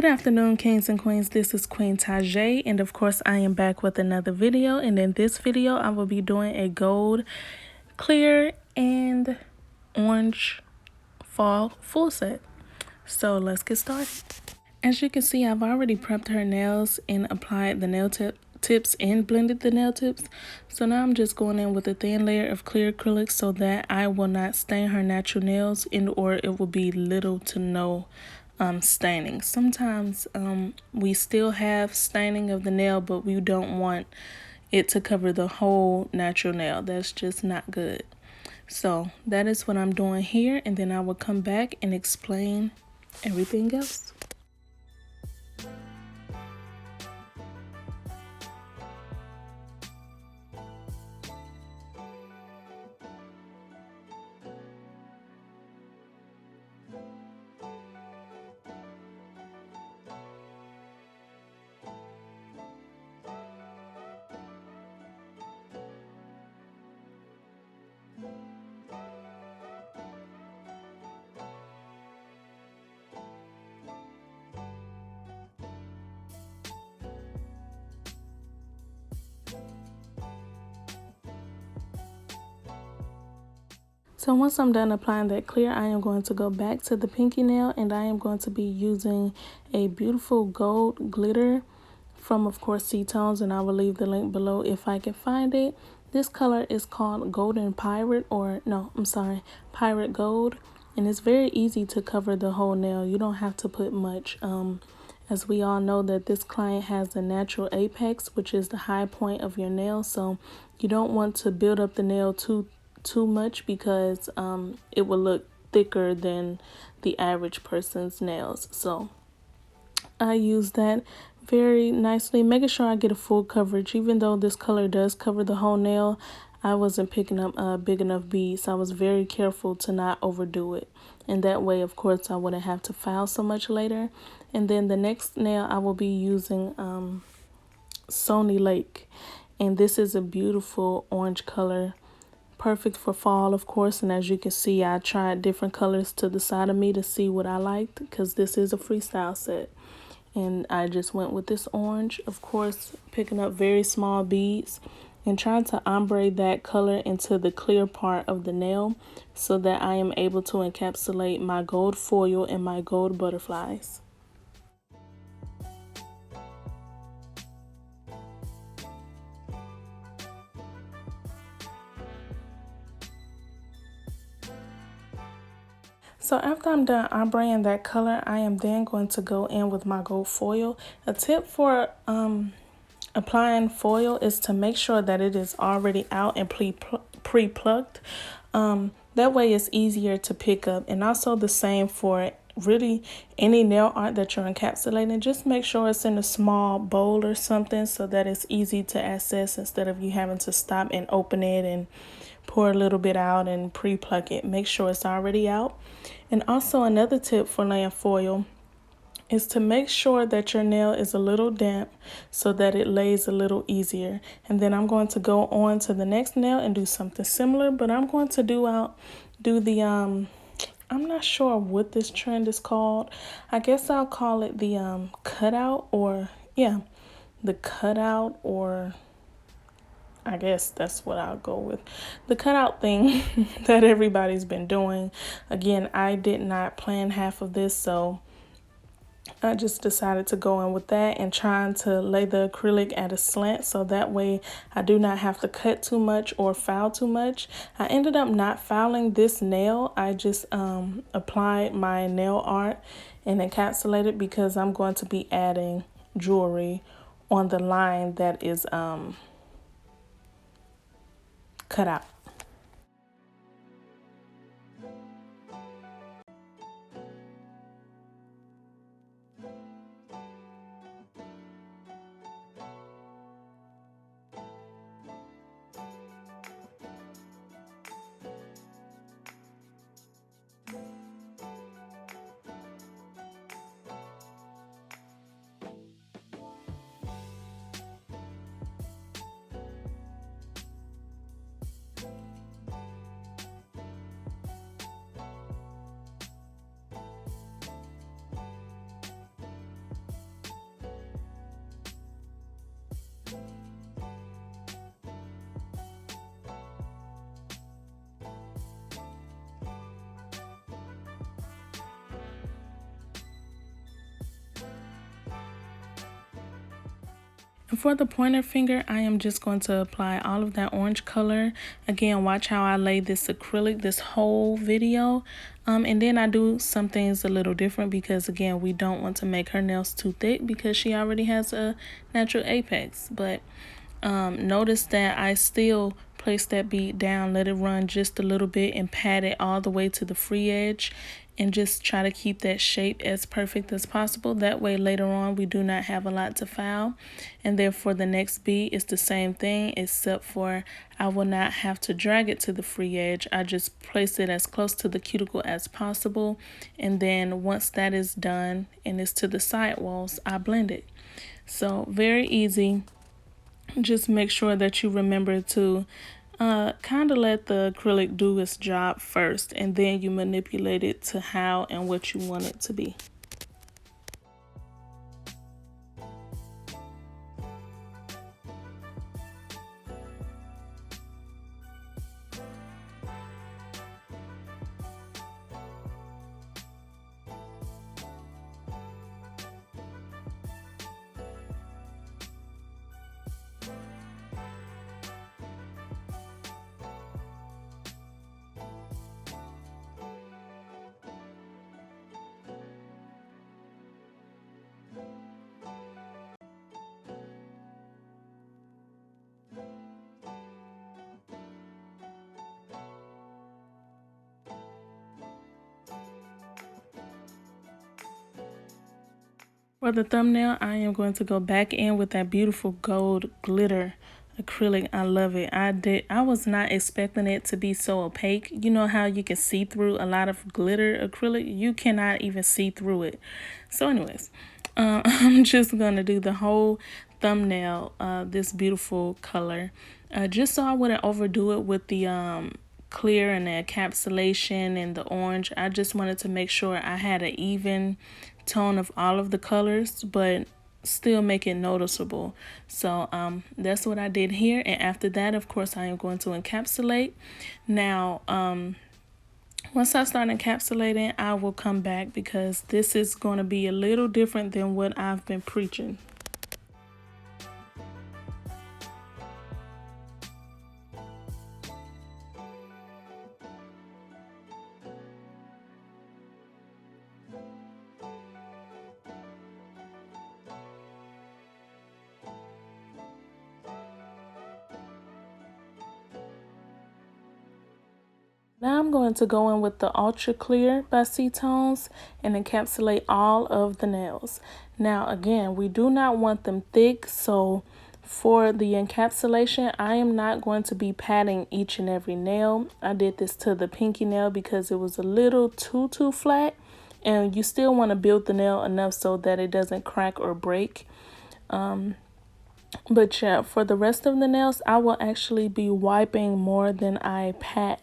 Good afternoon, kings and queens. This is Queen Tajay, and of course I am back with another video. And in this video I will be doing a gold, clear, and orange fall full set. So let's get started. As you can see, I've already prepped her nails and applied the nail tips and blended the nail tips. So now I'm just going in with a thin layer of clear acrylic so that I will not stain her natural nails, or it will be little to no staining. Sometimes we still have staining of the nail, but we don't want it to cover the whole natural nail. That's just not good. So that is what I'm doing here, and then I will come back and explain everything else. So once I'm done applying that clear, I am going to go back to the pinky nail, and I am going to be using a beautiful gold glitter from, of course, C-Tones, and I will leave the link below if I can find it. This color is called Golden Pirate, Pirate Gold, and it's very easy to cover the whole nail. You don't have to put much. As we all know that this client has the natural apex, which is the high point of your nail, so you don't want to build up the nail too much, because it will look thicker than the average person's nails. So I use that very nicely, making sure I get a full coverage. Even though this color does cover the whole nail, I wasn't picking up big enough beads. I was very careful to not overdo it, and that way, of course, I wouldn't have to file so much later. And then the next nail I will be using Sony Lake, and this is a beautiful orange color, perfect for fall, of course. And as you can see, I tried different colors to the side of me to see what I liked, because this is a freestyle set, and I just went with this orange, of course, picking up very small beads and trying to ombre that color into the clear part of the nail so that I am able to encapsulate my gold foil and my gold butterflies. So after I'm done ombreing that color, I am then going to go in with my gold foil. A tip for applying foil is to make sure that it is already out and pre-plucked. That way it's easier to pick up. And also the same for really any nail art that you're encapsulating. Just make sure it's in a small bowl or something so that it's easy to access, instead of you having to stop and open it and pour a little bit out and pre-pluck it. Make sure it's already out. And also another tip for laying foil is to make sure that your nail is a little damp so that it lays a little easier. And then I'm going to go on to the next nail and do something similar, but I'm going to do the I'm not sure what this trend is called. I guess I'll call it the cutout, or the cutout, or I guess that's what I'll go with. The cutout thing that everybody's been doing. Again, I did not plan half of this, so I just decided to go in with that and trying to lay the acrylic at a slant so that way I do not have to cut too much or file too much. I ended up not filing this nail. I just applied my nail art and encapsulated, because I'm going to be adding jewelry on the line that is cut out. For the pointer finger, I am just going to apply all of that orange color. Again, watch how I lay this acrylic this whole video. And then I do some things a little different because, again, we don't want to make her nails too thick because she already has a natural apex. But notice that I still place that bead down, let it run just a little bit, and pat it all the way to the free edge, and just try to keep that shape as perfect as possible. That way later on we do not have a lot to file. And then for the next bead, it's the same thing, except for I will not have to drag it to the free edge. I just place it as close to the cuticle as possible, and then once that is done and it's to the side walls, I blend it. So very easy. Just make sure that you remember to kind of let the acrylic do its job first, and then you manipulate it to how and what you want it to be. For the thumbnail, I am going to go back in with that beautiful gold glitter acrylic. I love it. I was not expecting it to be so opaque. You know how you can see through a lot of glitter acrylic? You cannot even see through it. So anyways, I'm just going to do the whole thumbnail this beautiful color. Just so I wouldn't overdo it with the clear and the encapsulation and the orange. I just wanted to make sure I had an even tone of all of the colors, but still make it noticeable. So that's what I did here. And after that, of course, I am going to encapsulate. Now once I start encapsulating, I will come back because this is going to be a little different than what I've been preaching. Now I'm going to go in with the Ultra Clear by C-Tones and encapsulate all of the nails. Now again, we do not want them thick, so for the encapsulation, I am not going to be patting each and every nail. I did this to the pinky nail because it was a little too flat, and you still want to build the nail enough so that it doesn't crack or break. But yeah, for the rest of the nails, I will actually be wiping more than I pat.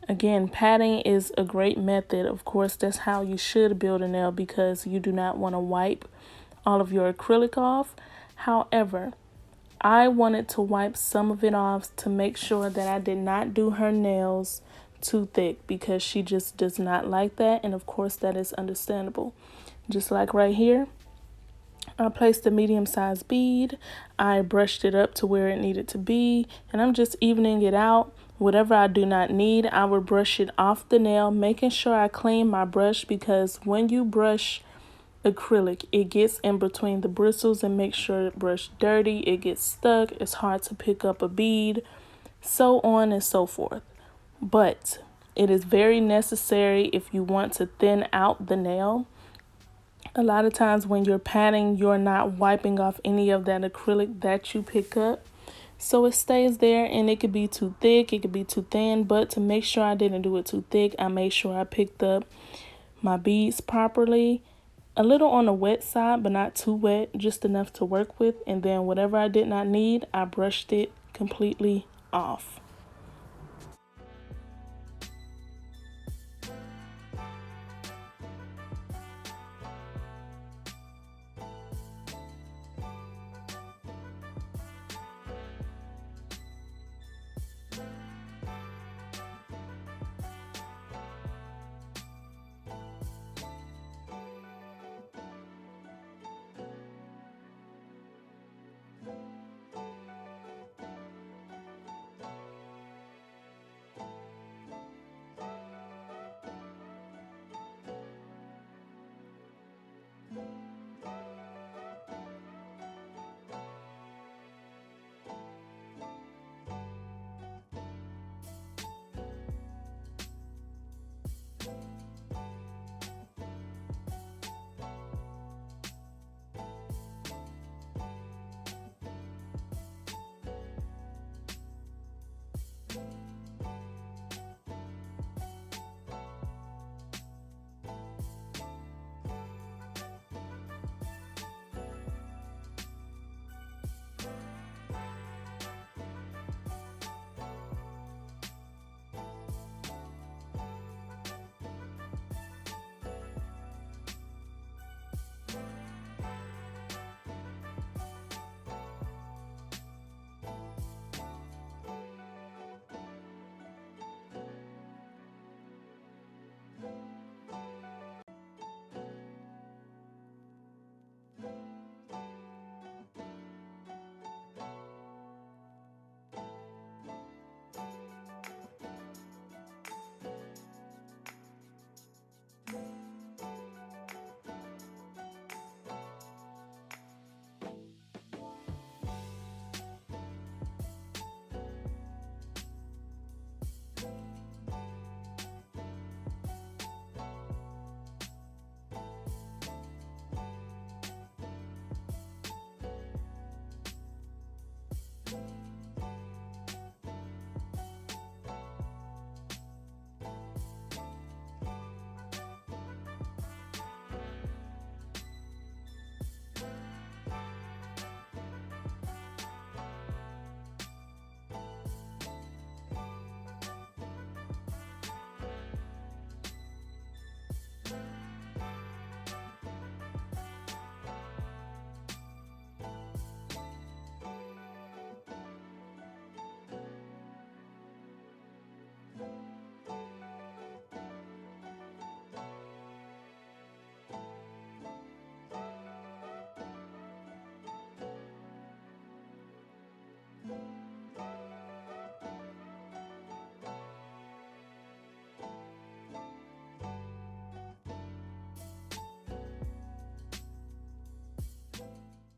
Again, patting is a great method. Of course, that's how you should build a nail because you do not want to wipe all of your acrylic off. However, I wanted to wipe some of it off to make sure that I did not do her nails too thick because she just does not like that. And of course, that is understandable. Just like right here, I placed a medium-sized bead. I brushed it up to where it needed to be, and I'm just evening it out. Whatever I do not need, I will brush it off the nail, making sure I clean my brush because when you brush acrylic, it gets in between the bristles and make sure it brush dirty, it gets stuck, it's hard to pick up a bead, so on and so forth. But it is very necessary if you want to thin out the nail. A lot of times when you're patting, you're not wiping off any of that acrylic that you pick up. So it stays there, and it could be too thick, it could be too thin, but to make sure I didn't do it too thick, I made sure I picked up my beads properly. A little on the wet side, but not too wet, just enough to work with. And then whatever I did not need, I brushed it completely off.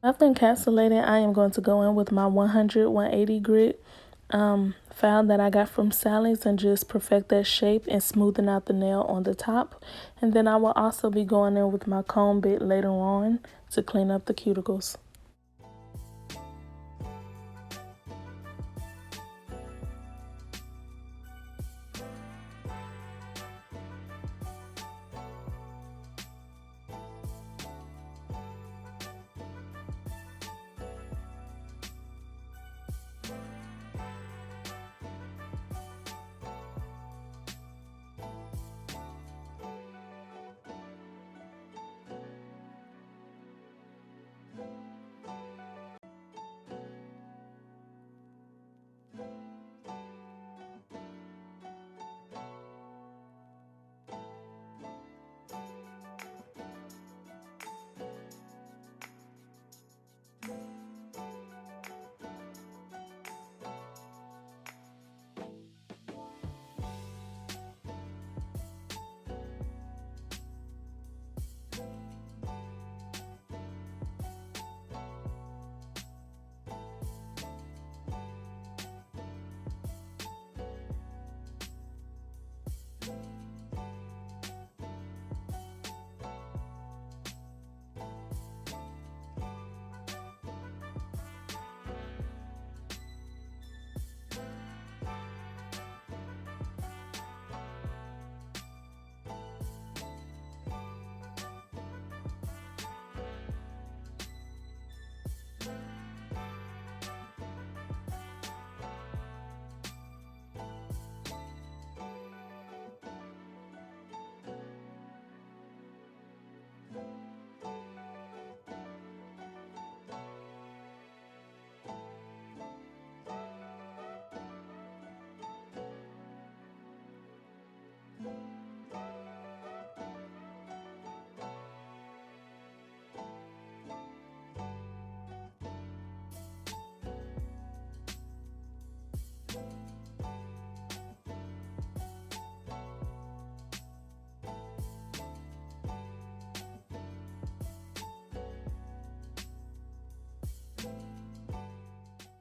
After encapsulating, I am going to go in with my 100-180 grit file that I got from Sally's and just perfect that shape and smoothing out the nail on the top. And then I will also be going in with my comb bit later on to clean up the cuticles.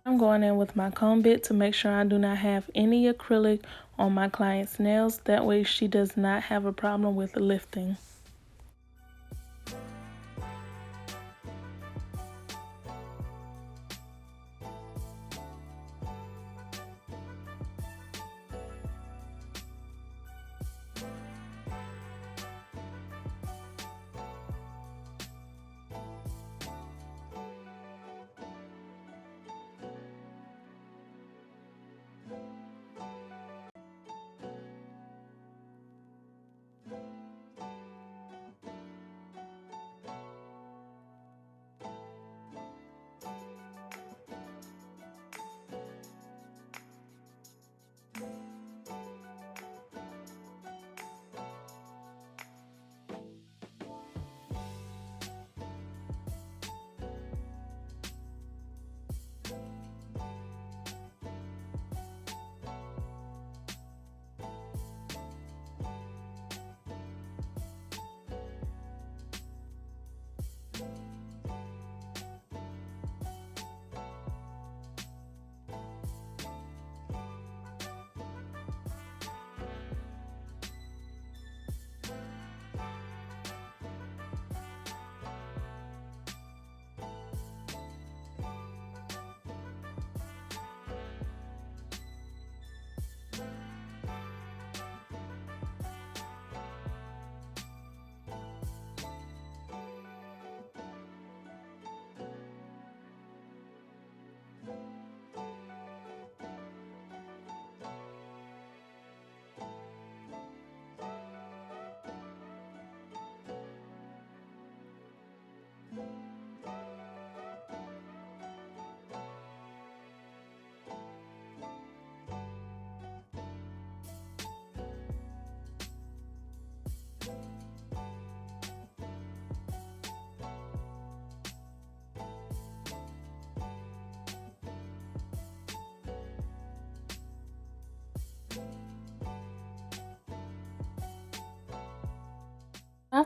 I'm going in with my comb bit to make sure I do not have any acrylic on my client's nails. That way she does not have a problem with lifting.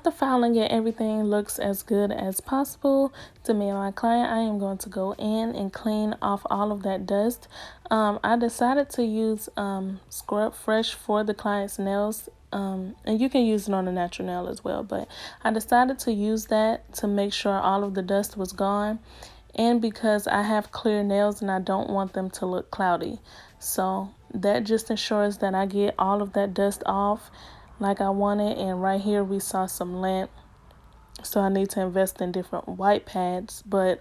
after filing it, everything looks as good as possible to me and my client. I am going to go in and clean off all of that dust. I decided to use Scrub Fresh for the client's nails. And you can use it on a natural nail as well, but I decided to use that to make sure all of the dust was gone, and because I have clear nails and I don't want them to look cloudy. So that just ensures that I get all of that dust off like I wanted. And right here we saw some lint, so I need to invest in different white pads, but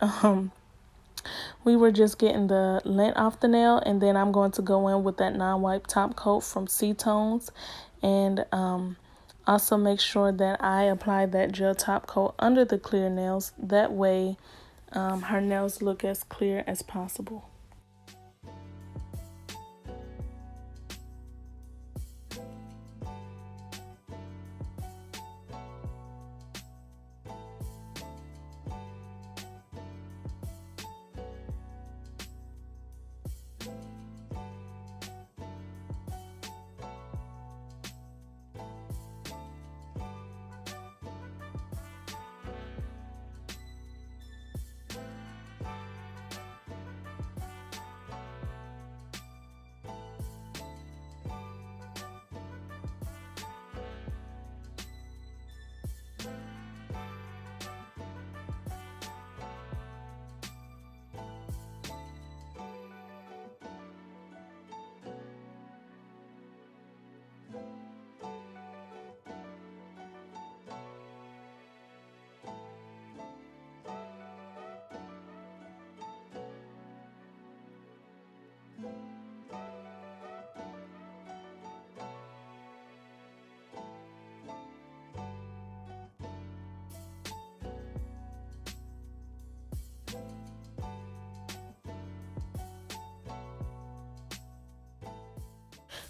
we were just getting the lint off the nail, and then I'm going to go in with that non-wipe top coat from C-Tones, and also make sure that I apply that gel top coat under the clear nails. That way her nails look as clear as possible.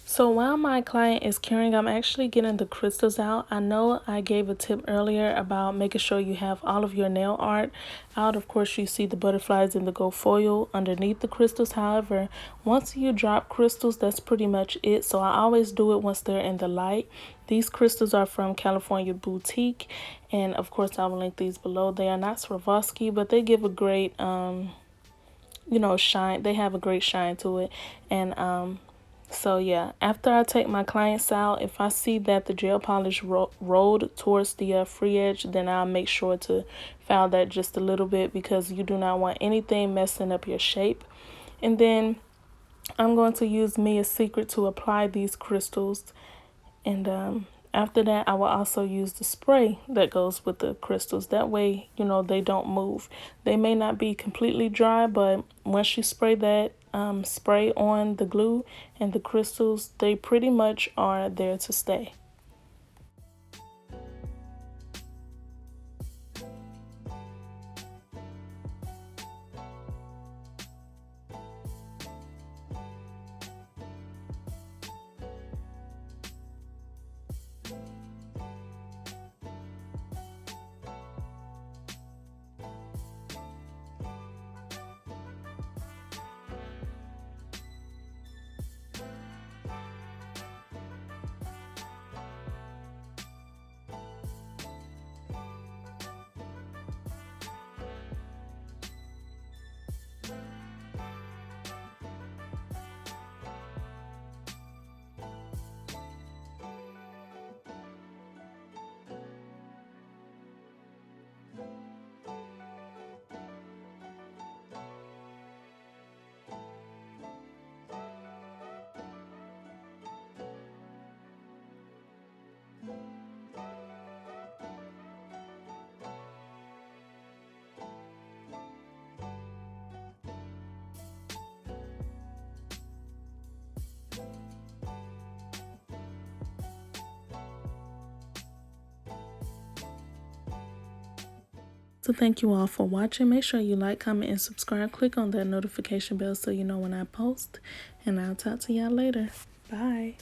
So while my client is curing, I'm actually getting the crystals out. I know I gave a tip earlier about making sure you have all of your nail art out. Of course, you see the butterflies and the gold foil underneath the crystals. However, once you drop crystals, that's pretty much it. So I always do it once they're in the light. These crystals are from California Boutique, and of course I will link these below. They are not Swarovski, but they give a great shine. They have a great shine to it. And so yeah, after I take my clients out, if I see that the gel polish rolled towards the free edge, then I'll make sure to file that just a little bit, because you do not want anything messing up your shape. And then I'm going to use Mia's Secret to apply these crystals. And after that, I will also use the spray that goes with the crystals. That way, they don't move. They may not be completely dry, but once you spray that spray on the glue and the crystals, they pretty much are there to stay. So thank you all for watching. Make sure you like, comment, and subscribe. Click on that notification bell so you know when I post. And I'll talk to y'all later. Bye.